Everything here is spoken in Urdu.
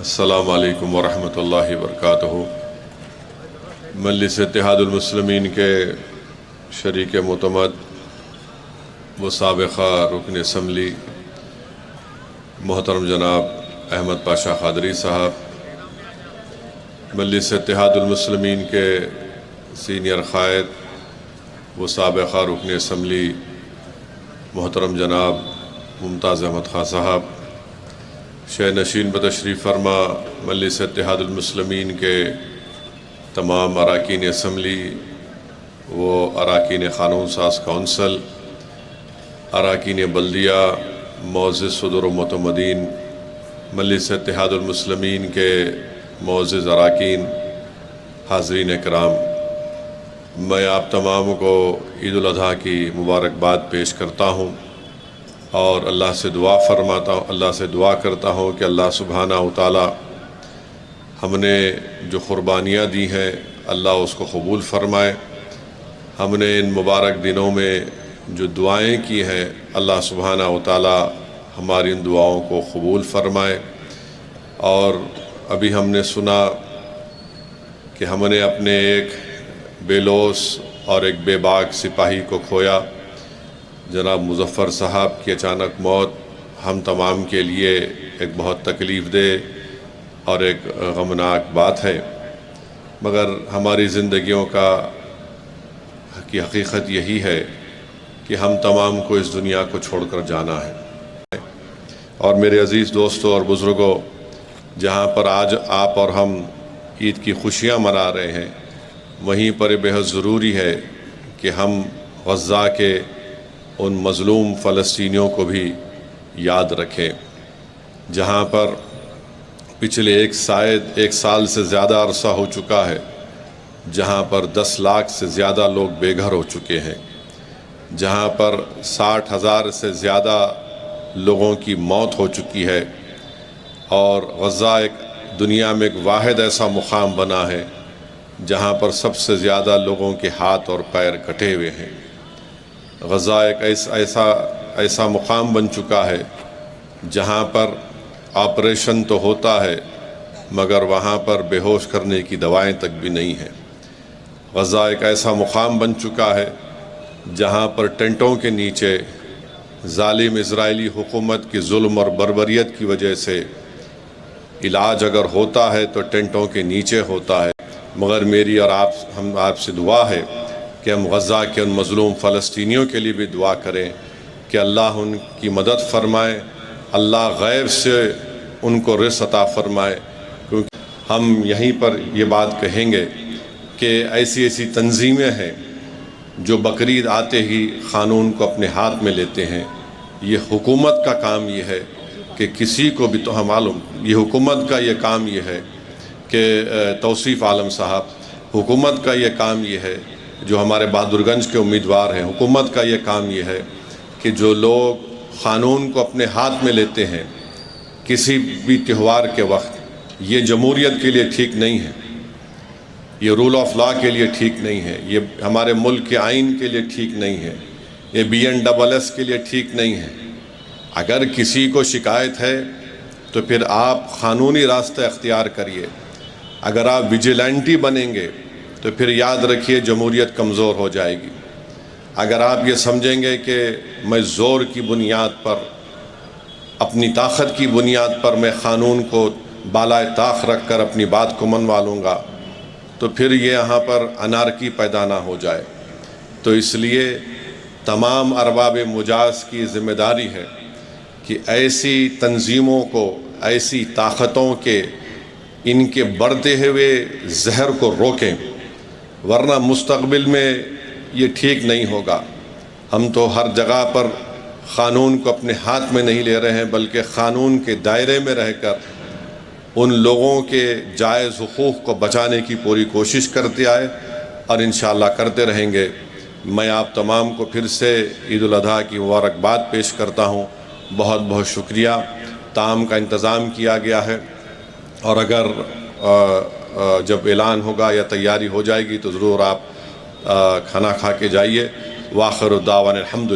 السلام علیکم ورحمۃ اللہ وبرکاتہ۔ مجلس اتحاد المسلمین کے شریک معتمد و سابقہ رکن اسمبلی محترم جناب احمد پاشا قادری صاحب، مجلس اتحاد المسلمین کے سینئر قائد و سابقہ رکن اسمبلی محترم جناب ممتاز احمد خان صاحب، شہ نشین بتشریف فرما مجلس اتحاد المسلمین کے تمام اراکین اسمبلی و اراکین قانون ساز کونسل، اراکین بلدیہ، معزز صدر و معتمدین، مجلس اتحاد المسلمین کے معزز اراکین، حاضرین کرام، میں آپ تمام کو عید الاضحیٰ کی مبارکباد پیش کرتا ہوں اور اللہ سے دعا کرتا ہوں کہ اللہ سبحانہ و تعالی ہم نے جو قربانیاں دی ہیں اللہ اس کو قبول فرمائے۔ ہم نے ان مبارک دنوں میں جو دعائیں کی ہیں اللہ سبحانہ و تعالی ہماری ان دعاؤں کو قبول فرمائے۔ اور ابھی ہم نے سنا کہ ہم نے اپنے ایک بے لوث اور ایک بے باک سپاہی کو کھویا۔ جناب مظفر صاحب کی اچانک موت ہم تمام کے لیے ایک بہت تکلیف دہ اور ایک غمناک بات ہے، مگر ہماری زندگیوں کی حقیقت یہی ہے کہ ہم تمام کو اس دنیا کو چھوڑ کر جانا ہے۔ اور میرے عزیز دوستوں اور بزرگوں، جہاں پر آج آپ اور ہم عید کی خوشیاں منا رہے ہیں، وہیں پر بے حد ضروری ہے کہ ہم غزہ کے ان مظلوم فلسطینیوں کو بھی یاد رکھیں، جہاں پر پچھلے ایک سال سے زیادہ عرصہ ہو چکا ہے، جہاں پر 10 لاکھ سے زیادہ لوگ بے گھر ہو چکے ہیں، جہاں پر 60,000 سے زیادہ لوگوں کی موت ہو چکی ہے، اور غزہ ایک دنیا میں ایک واحد ایسا مقام بنا ہے جہاں پر سب سے زیادہ لوگوں کے ہاتھ اور پیر کٹے ہوئے ہیں۔ غزہ ایک ایسا مقام بن چکا ہے جہاں پر آپریشن تو ہوتا ہے مگر وہاں پر بے ہوش کرنے کی دوائیں تک بھی نہیں ہیں۔ غزہ ایک ایسا مقام بن چکا ہے جہاں پر ٹینٹوں کے نیچے ظالم اسرائیلی حکومت کی ظلم اور بربریت کی وجہ سے علاج اگر ہوتا ہے تو ٹینٹوں کے نیچے ہوتا ہے۔ مگر میری اور آپ سے دعا ہے کہ ہم غزہ کے ان مظلوم فلسطینیوں کے لیے بھی دعا کریں کہ اللہ ان کی مدد فرمائے، اللہ غیب سے ان کو رزق عطا فرمائے، کیونکہ ہم یہیں پر یہ بات کہیں گے کہ ایسی تنظیمیں ہیں جو بقرعید آتے ہی قانون کو اپنے ہاتھ میں لیتے ہیں۔ یہ حکومت کا کام یہ ہے کہ کسی کو بھی تو معلوم، یہ حکومت کا یہ کام یہ ہے کہ توصیف عالم صاحب، حکومت کا یہ کام یہ ہے، جو ہمارے بہادر گنج کے امیدوار ہیں، حکومت کا یہ کام یہ ہے کہ جو لوگ قانون کو اپنے ہاتھ میں لیتے ہیں کسی بھی تہوار کے وقت، یہ جمہوریت کے لیے ٹھیک نہیں ہے، یہ رول آف لا کے لیے ٹھیک نہیں ہے، یہ ہمارے ملک کے آئین کے لیے ٹھیک نہیں ہے، یہ BNSS کے لیے ٹھیک نہیں ہے۔ اگر کسی کو شکایت ہے تو پھر آپ قانونی راستہ اختیار کریے۔ اگر آپ ویجیلنٹی بنیں گے تو پھر یاد رکھیے جمہوریت کمزور ہو جائے گی۔ اگر آپ یہ سمجھیں گے کہ میں زور کی بنیاد پر، اپنی طاقت کی بنیاد پر میں قانون کو بالائے طاق رکھ کر اپنی بات کو منوا لوں گا تو پھر یہ یہاں پر انارکی پیدا نہ ہو جائے۔ تو اس لیے تمام ارباب مجاز کی ذمہ داری ہے کہ ایسی تنظیموں کو، ایسی طاقتوں کے ان کے بڑھتے ہوئے زہر کو روکیں، ورنہ مستقبل میں یہ ٹھیک نہیں ہوگا۔ ہم تو ہر جگہ پر قانون کو اپنے ہاتھ میں نہیں لے رہے ہیں بلکہ قانون کے دائرے میں رہ کر ان لوگوں کے جائز حقوق کو بچانے کی پوری کوشش کرتے آئے اور انشاءاللہ کرتے رہیں گے۔ میں آپ تمام کو پھر سے عید الاضحیٰ کی مبارکباد پیش کرتا ہوں۔ بہت بہت شکریہ۔ طعام کا انتظام کیا گیا ہے اور اگر جب اعلان ہوگا یا تیاری ہو جائے گی تو ضرور آپ کھانا کھا کے جائیے۔ وآخر دعوانا الحمد